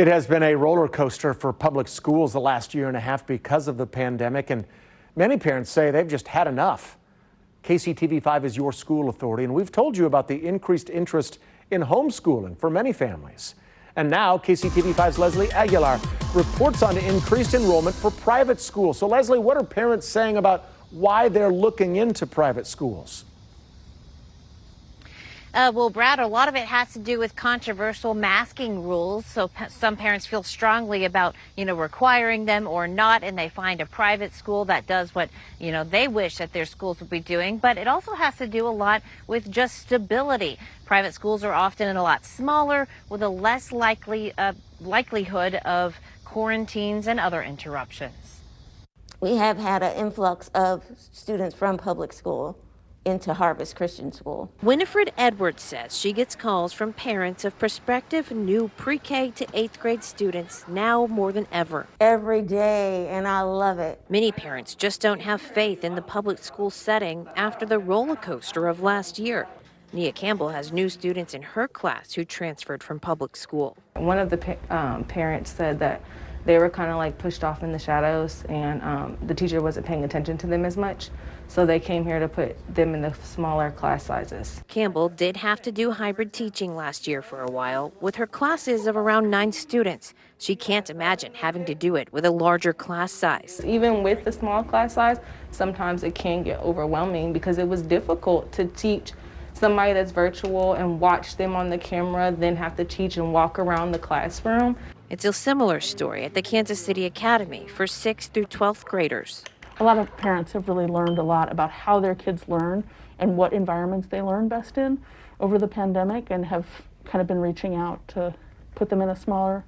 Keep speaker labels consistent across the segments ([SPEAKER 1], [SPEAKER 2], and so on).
[SPEAKER 1] It has been a roller coaster for public schools the last year and a half because of the pandemic, and many parents say they've just had enough. KCTV5 is your school authority, and we've told you about the increased interest in homeschooling for many families. And now KCTV5's Leslie Aguilar reports on increased enrollment for private schools. So Leslie, what are parents saying about why they're looking into private schools?
[SPEAKER 2] Well, Brad, a lot of it has to do with controversial masking rules. So some parents feel strongly about, requiring them or not, and they find a private school that does what, they wish that their schools would be doing. But it also has to do a lot with just stability. Private schools are often a lot smaller with a less likelihood of quarantines and other interruptions.
[SPEAKER 3] We have had an influx of students from public school into Harvest Christian School.
[SPEAKER 2] Winifred Edwards says she gets calls from parents of prospective new pre-K to 8th grade students now more than ever.
[SPEAKER 3] Every day, and I love it.
[SPEAKER 2] Many parents just don't have faith in the public school setting after the roller coaster of last year. Nia Campbell has new students in her class who transferred from public school.
[SPEAKER 4] One of the parents said that they were kind of like pushed off in the shadows, and the teacher wasn't paying attention to them as much. So they came here to put them in the smaller class sizes.
[SPEAKER 2] Campbell did have to do hybrid teaching last year for a while with her classes of around 9 students. She can't imagine having to do it with a larger class size.
[SPEAKER 4] Even with the small class size, sometimes it can get overwhelming because it was difficult to teach somebody that's virtual and watch them on the camera, then have to teach and walk around the classroom.
[SPEAKER 2] It's a similar story at the Kansas City Academy for 6th through 12th graders.
[SPEAKER 5] A lot of parents have really learned a lot about how their kids learn and what environments they learn best in over the pandemic, and have kind of been reaching out to put them in a smaller,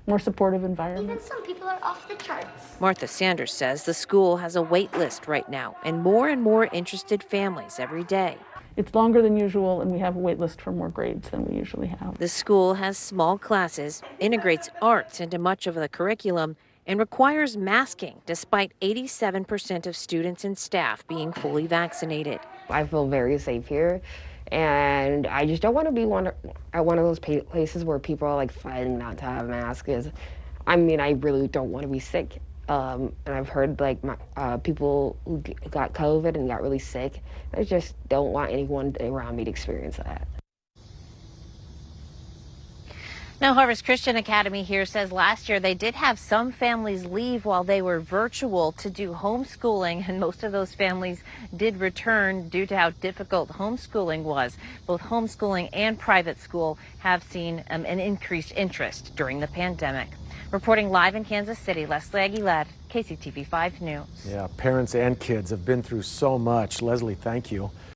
[SPEAKER 5] more supportive environment.
[SPEAKER 6] Even some people are off the charts.
[SPEAKER 2] Martha Sanders says the school has a wait list right now and more interested families every day.
[SPEAKER 5] It's longer than usual, and we have a wait list for more grades than we usually have.
[SPEAKER 2] The school has small classes, integrates arts into much of the curriculum, and requires masking despite 87% of students and staff being fully vaccinated.
[SPEAKER 7] I feel very safe here, and I just don't want to be at one of those places where people are like fighting not to have masks. I really don't want to be sick. And I've heard people who got COVID and got really sick. I just don't want anyone around me to experience that.
[SPEAKER 2] Now, Harvest Christian Academy here says last year they did have some families leave while they were virtual to do homeschooling, and most of those families did return due to how difficult homeschooling was. Both homeschooling and private school have seen an increased interest during the pandemic. Reporting live in Kansas City, Leslie Aguilar, KCTV5 News.
[SPEAKER 1] Yeah, parents and kids have been through so much. Leslie, thank you.